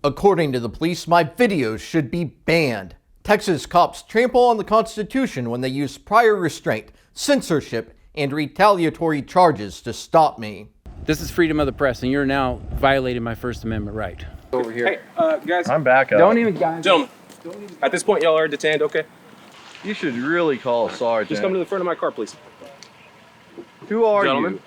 According to the police, my videos should be banned. Texas cops trample on the Constitution when they use prior restraint, censorship, and retaliatory charges to stop me. This is freedom of the press, and you're now violating my First Amendment right. Over here. Hey, guys. I'm back up. Don't even, guys. Gentlemen, at this point, y'all are detained, okay? You should really call a sergeant. Just come to the front of my car, please. Who are Gentlemen, you?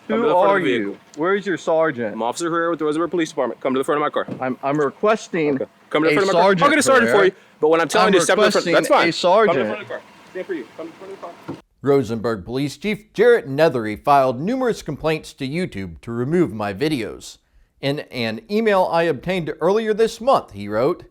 come to Who the front are of the you? vehicle. Where's your sergeant? I'm Officer Herrera with the Rosenberg Police Department. Come to the front of my car. I'm requesting Come to the a front of my car. sergeant. I'll get a sergeant for you, but when I'm telling you to step to the front, that's fine. A sergeant. Come to the front of the car. Stand for you. Come to the front of the car. Rosenberg Police Chief Jarrett Nethery filed numerous complaints to YouTube to remove my videos. In an email I obtained earlier this month, he wrote,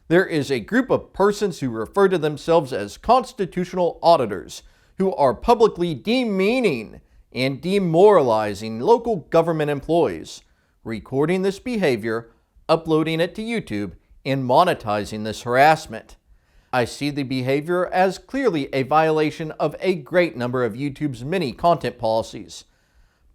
"There is a group of persons who refer to themselves as constitutional auditors who are publicly demeaning and demoralizing local government employees, recording this behavior, uploading it to YouTube, and monetizing this harassment. I see the behavior as clearly a violation of a great number of YouTube's many content policies,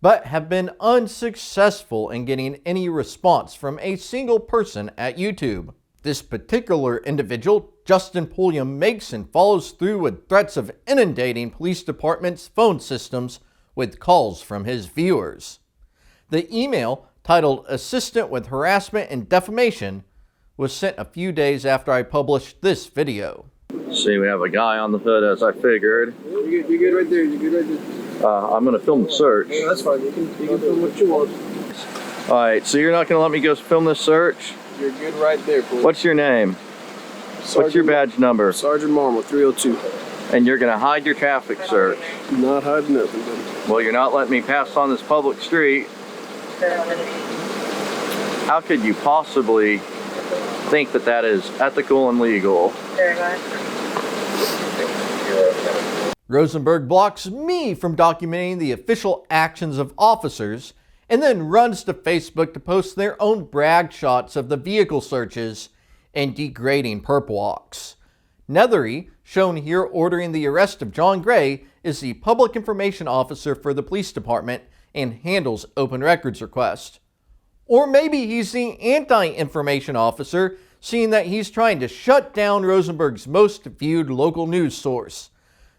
but have been unsuccessful in getting any response from a single person at YouTube. This particular individual, Justin Pulliam, makes and follows through with threats of inundating police departments' phone systems with calls from his viewers." The email, titled Assistant with Harassment and Defamation, was sent a few days after I published this video. See, we have a guy on the hood, as I figured. You're good right there. You're good right there. I'm going to film the search. Yeah, that's fine. You can film what you want. All right, so you're not going to let me go film this search? You're good right there, boy. What's your name? What's your badge number? Sergeant Marmol, 302. And you're going to hide your traffic search? Not hiding nothing, buddy. Well, you're not letting me pass on this public street. How could you possibly think that that is ethical and legal? Rosenberg blocks me from documenting the official actions of officers and then runs to Facebook to post their own brag shots of the vehicle searches and degrading perp walks. Nethery, shown here ordering the arrest of John Gray, is the public information officer for the police department and handles open records requests. Or maybe he's the anti-information officer, seeing that he's trying to shut down Rosenberg's most viewed local news source.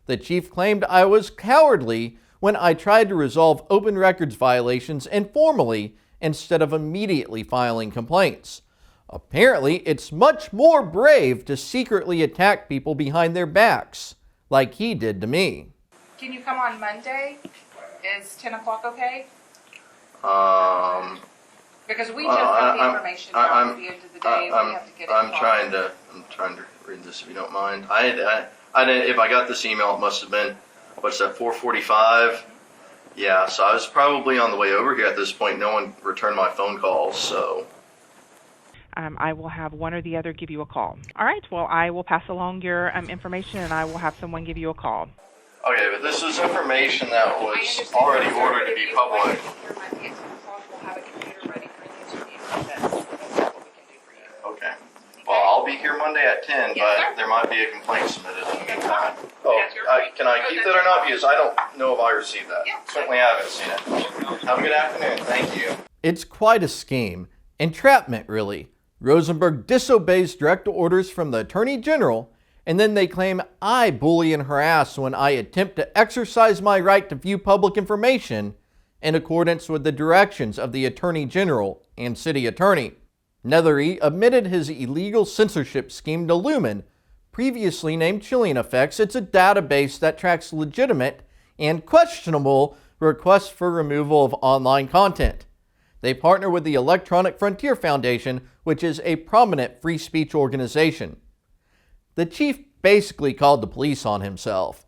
The chief claimed I was cowardly when I tried to resolve open records violations informally instead of immediately filing complaints. Apparently, it's much more brave to secretly attack people behind their backs, like he did to me. Can you come on Monday? Is 10 o'clock okay? Because we just have the information now at the end of the day. We have to get it. I'm trying to read this if you don't mind. I didn't. If I got this email, it must have been, what's that, 4:45? Yeah, so I was probably on the way over here at this point. No one returned my phone calls, so. I will have one or the other give you a call. All right, well, I will pass along your information, and I will have someone give you a call. Okay, but this is information that was already ordered to be public. Okay. Well, I'll be here Monday at 10, but there might be a complaint submitted in the meantime. Oh, can I keep that or not? Because I don't know if I received that. Certainly haven't seen it. Have a good afternoon. Thank you. It's quite a scheme. Entrapment, really. Rosenberg disobeys direct orders from the Attorney General, and then they claim I bully and harass when I attempt to exercise my right to view public information in accordance with the directions of the Attorney General and City Attorney. Nethery admitted his illegal censorship scheme to Lumen, previously named Chilling Effects. It's a database that tracks legitimate and questionable requests for removal of online content. They partner with the Electronic Frontier Foundation, which is a prominent free speech organization. The chief basically called the police on himself.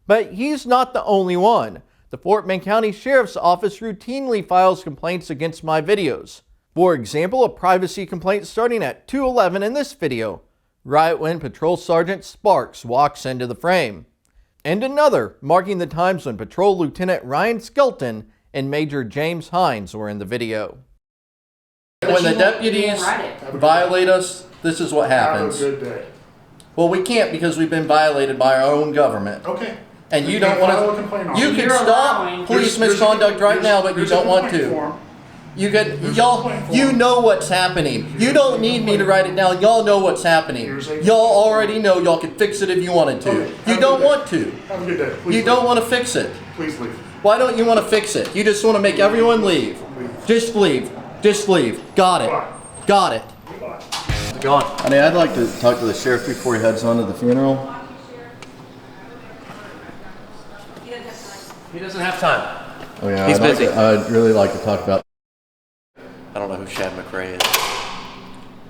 But he's not the only one. The Fort Bend County Sheriff's Office routinely files complaints against my videos. For example, a privacy complaint starting at 2:11 in this video, right when Patrol Sergeant Sparks walks into the frame. And another marking the times when Patrol Lieutenant Ryan Skelton and Major James Hines were in the video. When the deputies violate us, this is what happens. Have a good day. Well, we can't because we've been violated by our own government. Okay. And you don't want to. You can stop police misconduct right now, but you don't want to. You know what's happening. You don't need me to write it down. Y'all know what's happening. Y'all already know. Y'all can fix it if you wanted to. You don't want to. Have a good day. Please You don't want to fix it. Please leave. Why don't you want to fix it? You just want to make everyone leave. Just leave. Just leave. Got it. Got it. Gone. Honey, I'd like to talk to the sheriff before he heads on to the funeral. He doesn't have time. Oh yeah, He's busy. I'd really like to talk about. I don't know who Chad McRae is.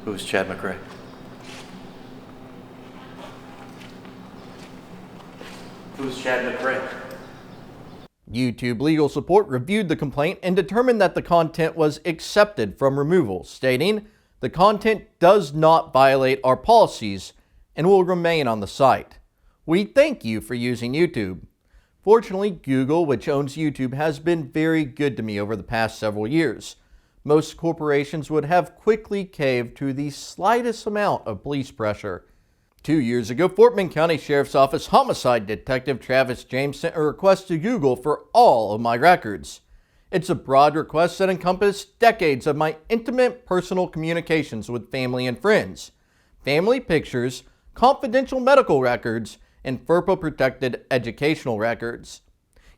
Who's Chad McRae? Who's Chad McRae? YouTube Legal Support reviewed the complaint and determined that the content was accepted from removal, stating, "The content does not violate our policies and will remain on the site. We thank you for using YouTube." Fortunately, Google, which owns YouTube, has been very good to me over the past several years. Most corporations would have quickly caved to the slightest amount of police pressure. 2 years ago, Fort Bend County Sheriff's Office Homicide Detective Travis James sent a request to Google for all of my records. It's a broad request that encompassed decades of my intimate personal communications with family and friends, family pictures, confidential medical records, and FERPA-protected educational records.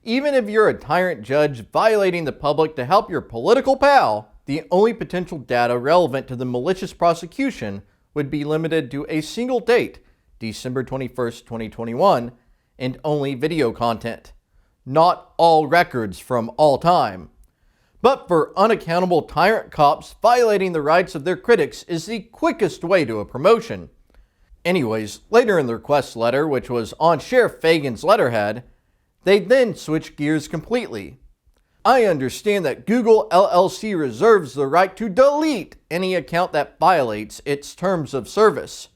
Even if you're a tyrant judge violating the public to help your political pal, the only potential data relevant to the malicious prosecution would be limited to a single date, December 21st, 2021, and only video content. Not all records from all time. But for unaccountable tyrant cops, violating the rights of their critics is the quickest way to a promotion. Anyways, later in the request letter, which was on Sheriff Fagan's letterhead, they then switched gears completely. I understand that Google LLC reserves the right to delete any account that violates its terms of service.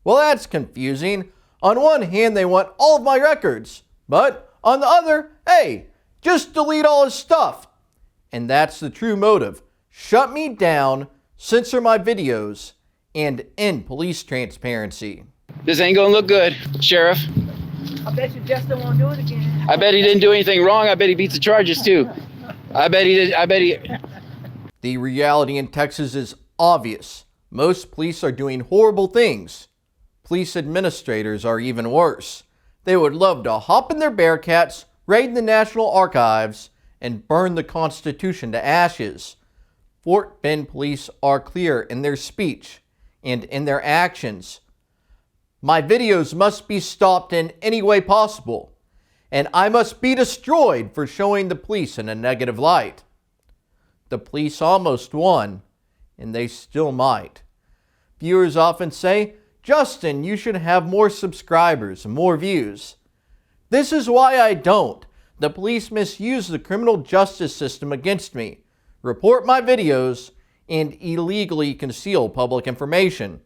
Well, that's confusing. On one hand, they want all of my records, but on the other, hey, just delete all his stuff. And that's the true motive. Shut me down, censor my videos, and end police transparency. This ain't gonna look good, Sheriff. I bet you Justin won't do it again. I bet he didn't do anything wrong. I bet he beats the charges too. I bet he did. The reality in Texas is obvious. Most police are doing horrible things. Police administrators are even worse. They would love to hop in their Bearcats, raid the National Archives, and burn the Constitution to ashes. Fort Bend police are clear in their speech and in their actions. My videos must be stopped in any way possible, and I must be destroyed for showing the police in a negative light. The police almost won, and they still might. Viewers often say, "Justin, you should have more subscribers and more views." This is why I don't. The police misuse the criminal justice system against me, report my videos, and illegally conceal public information.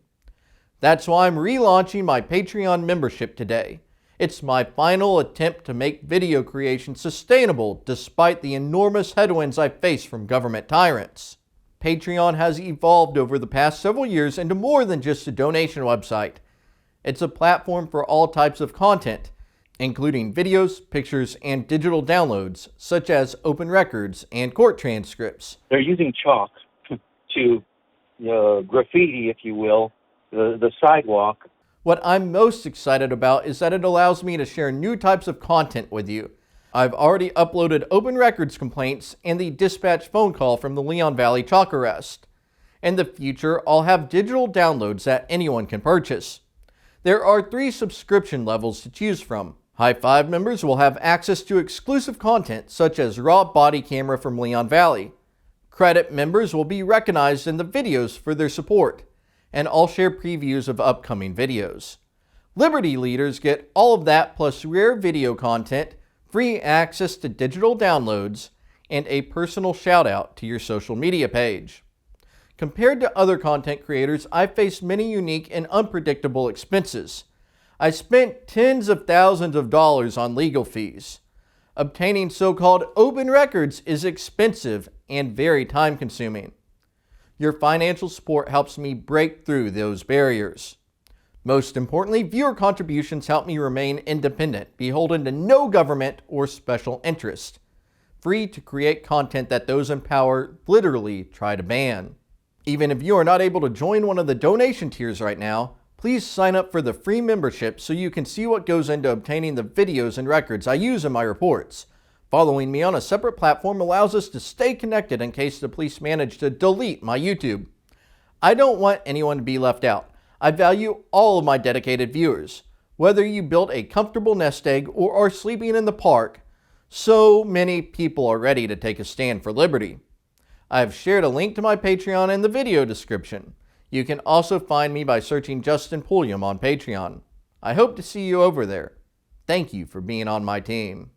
That's why I'm relaunching my Patreon membership today. It's my final attempt to make video creation sustainable despite the enormous headwinds I face from government tyrants. Patreon has evolved over the past several years into more than just a donation website. It's a platform for all types of content, including videos, pictures, and digital downloads, such as open records and court transcripts. They're using chalk to graffiti, if you will, the sidewalk. What I'm most excited about is that it allows me to share new types of content with you. I've already uploaded open records complaints and the dispatch phone call from the Leon Valley chalk arrest. In the future, I'll have digital downloads that anyone can purchase. There are 3 subscription levels to choose from. High 5 members will have access to exclusive content such as raw body camera from Leon Valley. Credit members will be recognized in the videos for their support, and I'll share previews of upcoming videos. Liberty leaders get all of that plus rare video content, free access to digital downloads, and a personal shout out to your social media page. Compared to other content creators, I face many unique and unpredictable expenses. I spent tens of thousands of dollars on legal fees. Obtaining so-called open records is expensive and very time-consuming. Your financial support helps me break through those barriers. Most importantly, viewer contributions help me remain independent, beholden to no government or special interest. free to create content that those in power literally try to ban. Even if you are not able to join one of the donation tiers right now, please sign up for the free membership so you can see what goes into obtaining the videos and records I use in my reports. Following me on a separate platform allows us to stay connected in case the police manage to delete my YouTube. I don't want anyone to be left out. I value all of my dedicated viewers. Whether you built a comfortable nest egg or are sleeping in the park, so many people are ready to take a stand for liberty. I have shared a link to my Patreon in the video description. You can also find me by searching Justin Pulliam on Patreon. I hope to see you over there. Thank you for being on my team.